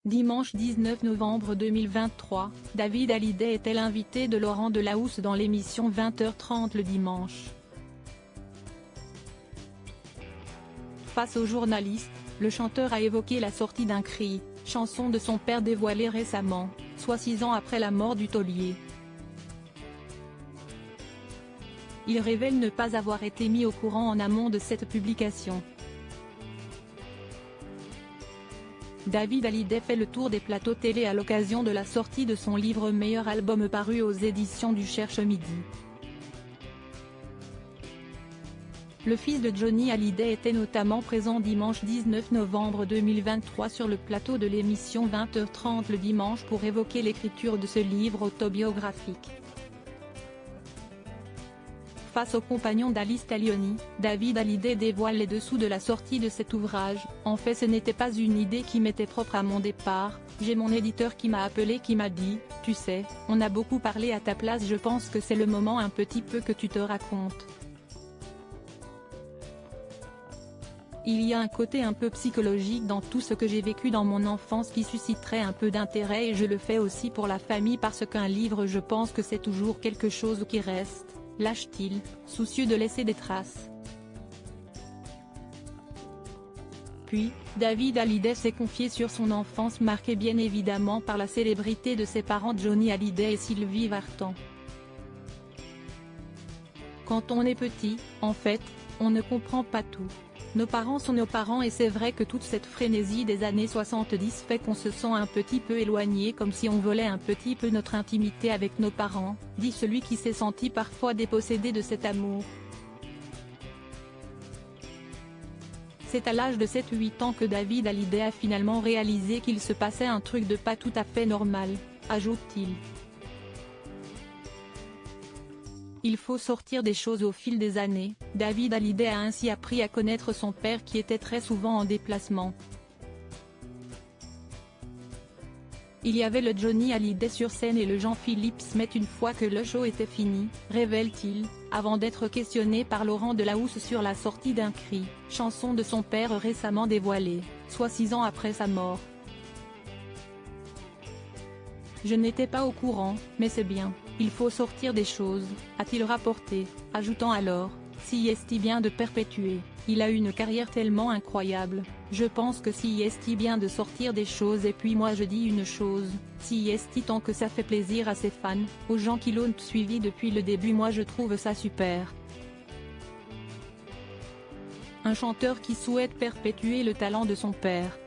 Dimanche 19 novembre 2023, David Hallyday était l'invité de Laurent Delahousse dans l'émission 20h30 le dimanche. Face aux journalistes, le chanteur a évoqué la sortie d'un cri, chanson de son père dévoilée récemment, soit 6 ans après la mort du taulier. Il révèle ne pas avoir été mis au courant en amont de cette publication. David Hallyday fait le tour des plateaux télé à l'occasion de la sortie de son livre Meilleur album paru aux éditions du Cherche Midi. Le fils de Johnny Hallyday était notamment présent dimanche 19 novembre 2023 sur le plateau de l'émission 20h30 le dimanche pour évoquer l'écriture de ce livre autobiographique. Face aux compagnons d'Alice Taglioni, David Hallyday dévoile les dessous de la sortie de cet ouvrage. En fait, ce n'était pas une idée qui m'était propre à mon départ, j'ai mon éditeur qui m'a appelé qui m'a dit « Tu sais, on a beaucoup parlé à ta place, je pense que c'est le moment un petit peu que tu te racontes. » Il y a un côté un peu psychologique dans tout ce que j'ai vécu dans mon enfance qui susciterait un peu d'intérêt et je le fais aussi pour la famille parce qu'un livre je pense que c'est toujours quelque chose qui reste, lâche-t-il, soucieux de laisser des traces. Puis, David Hallyday s'est confié sur son enfance marquée bien évidemment par la célébrité de ses parents Johnny Hallyday et Sylvie Vartan. Quand on est petit, en fait, on ne comprend pas tout. Nos parents sont nos parents et c'est vrai que toute cette frénésie des années 70 fait qu'on se sent un petit peu éloigné comme si on volait un petit peu notre intimité avec nos parents, dit celui qui s'est senti parfois dépossédé de cet amour. C'est à l'âge de 7-8 ans que David Hallyday a finalement réalisé qu'il se passait un truc de pas tout à fait normal, ajoute-t-il. Il faut sortir des choses au fil des années. David Hallyday a ainsi appris à connaître son père qui était très souvent en déplacement. Il y avait le Johnny Hallyday sur scène et le Jean-Philippe Smet une fois que le show était fini, révèle-t-il, avant d'être questionné par Laurent Delahousse sur la sortie d'un cri, chanson de son père récemment dévoilée, soit 6 ans après sa mort. Je n'étais pas au courant, mais c'est bien, il faut sortir des choses, a-t-il rapporté, ajoutant alors, si est bien de perpétuer, il a une carrière tellement incroyable, je pense que si est bien de sortir des choses et puis moi je dis une chose, si est tant que ça fait plaisir à ses fans, aux gens qui l'ont suivi depuis le début moi je trouve ça super. Un chanteur qui souhaite perpétuer le talent de son père.